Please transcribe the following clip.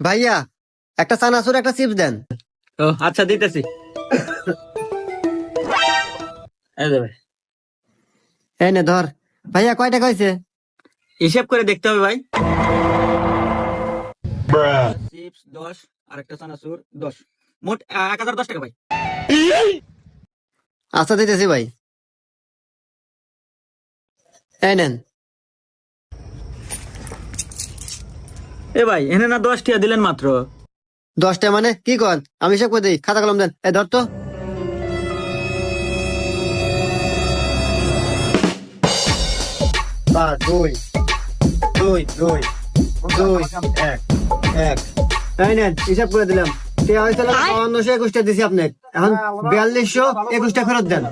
ভাইয়া একটা চানাচুর একটা চিপস দেন। ও আচ্ছা দিতেছি। এই যে ভাই, এই নে ধর। ভাইয়া কয় টাকা হয়েছে? হিসাব করে দেখতে হবে ভাই। চিপস 10 আর একটা চানাচুর 10, মোট 1010 টাকা ভাই। আচ্ছা দিতেছি ভাই, এই নেন। এ ভাই এনে না 10 টাকা দিলেন মাত্র। 10টা মানে কি কন? আমি হিসাব করে দিই, খাতা কলম দেন। এই ধর তো। 2 2 2 2 1 1। এই নেন হিসাব করে দিলাম। টিয়া হয়েছে 5221টা দিছি আপনাকে, এখন 4221টা ফেরত দেন।